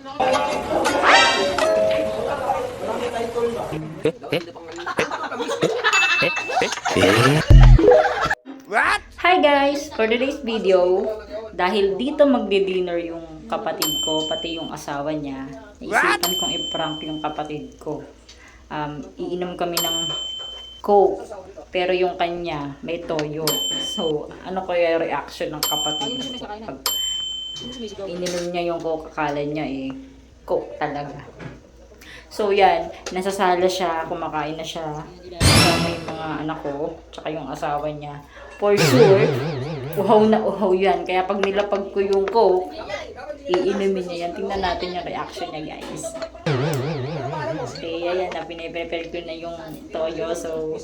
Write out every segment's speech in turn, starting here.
What? Hi guys! For today's video, dahil dito magdi-dinner yung kapatid ko, pati yung asawa niya, naisipan kong i-prank yung kapatid ko. Iinom kami ng Coke, pero yung kanya may toyo. So, ano kaya reaction ng kapatid ko pag ininom niya yung Coke, akala niya Coke talaga. So yan, nasasala siya, kumakain na siya. Kasama yung mga anak ko, tsaka yung asawa niya. For sure, uhaw na uhaw yan. Kaya pag nilapag ko yung Coke, iinumin niya yan. Tingnan natin yung reaction niya, guys. Okay, ayan na, pinaprepare ko na yung toyo. So,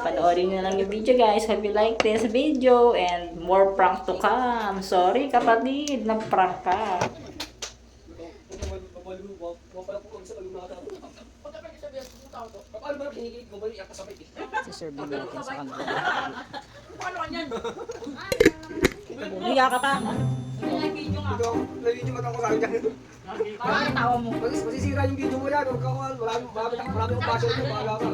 panoorin nyo lang yung video, guys. Hope you like this video and more prank to come. Sorry, kapatid, na-prank ka. Siserve natin sa kanila. Ano kanyan? Hiya ka pa. May video nga. Video mo ako sa akin dyan. Parang tawa mo. Masisira yung video mo yan. Huwag ka kuhan. Marami kong passion mo. Bahala ka.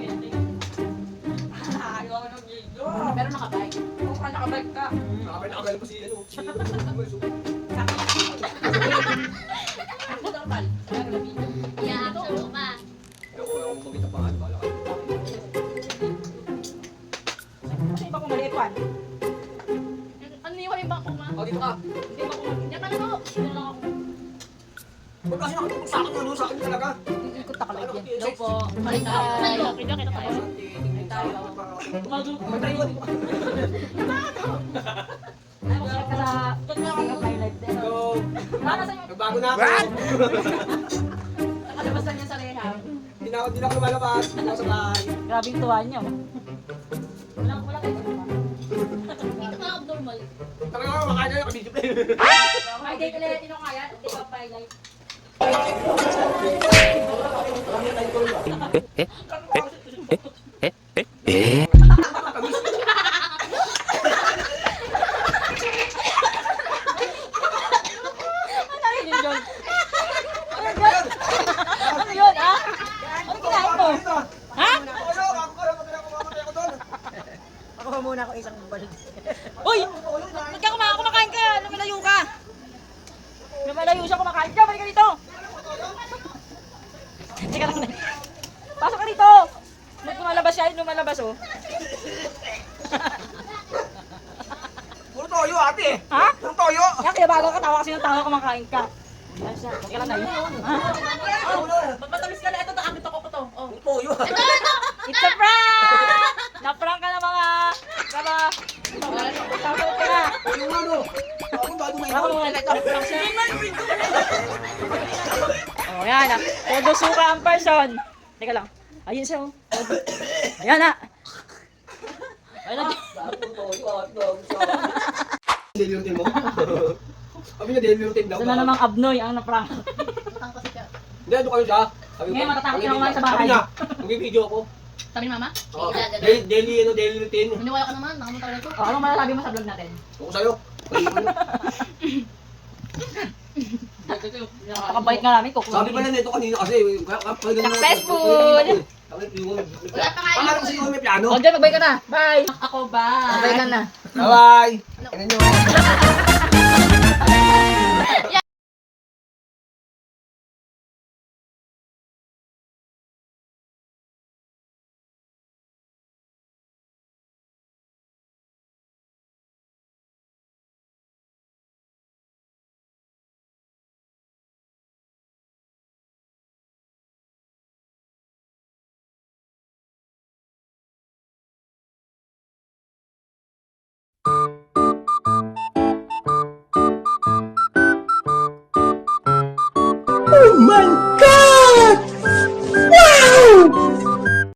Ayaw ko ng video. Pero nakabike. Oo ka, nakabike ka. Nakabay pa si ano. Ako daw pal. I-action mo pa. Ako mamita pa. Bahala ka. Kasi iba kong maliit pan. Ano yung halimbawa ko ma? O, dito ka. Hindi ba kung Yan ano? Sino lang ako? Ba't kasi nakatulog sa akin ano? Sa akin talaga. Ikot na kalag yan. Hello po. Balik tayo. Kita tayo. Magtayo. Share ka sa highlight din. So, Para sa yung nagbago na ako. nakalabas na niya sa rehab. Hindi na ako lumalabas. Hindi ako sa bahay. Grabing tuwa niya. Wala kayo sa mga. Dito ka abnormal. Talaga ako makain na yung kabidyo pa. Ay, date ulit. Tino kaya? Date of my life. Ano yun, ha? Ano kinain mo? Ha? Ako muna ako isang balik. Uy! Ba't ka kumakain ka? Lumalayo ka! Lumalayo siya kumakain ka! Balik ka dito! Teka lang. Pasok ka dito! Ba't lumalabas siya? Lumalabas, oh. Puro toyo ate. Ha? Ang toyo. Yan, kaya bago ka tawa kasi ng tawa kumakain ka. Yan siya. Teka lang na. Ha? Ba't matamis ka na? Ito, nakakita ko to. Oh. Ang toyo. It's a prank! Na-prank ka na mga... Tapos ka na. Yung ano? Ako bago na Ako muna ito. Prank siya. Oh, yan na. Todo suka ang person. Teka lang. Ayun siya. Oh. Ayan na. Ayun na. Daily routine mo? Sabi niya daily routine daw. Ito na namang abnoy ang na-prank. Hindi, ano kayo siya? Sabi Ngayon, ko, matatakot sabi ka naman niya, sa bahay. Sabi niya, mag-video ako. Sabi ni mama? Oo. Sige, Daily routine. Hiniwala ka naman. Nakamunta ka na ito. Oh, anong masasabi mo sa vlog natin? Ako sa'yo. Napakabait nga namin. Sabi pa na nito kanina kasi. Successful! Wala pa nga Pangalan ko sa iyo may piano. O, dyan, magbay ka na. Bye! Ako ba? Magbay ka na. Bye-bye. Ano nyo?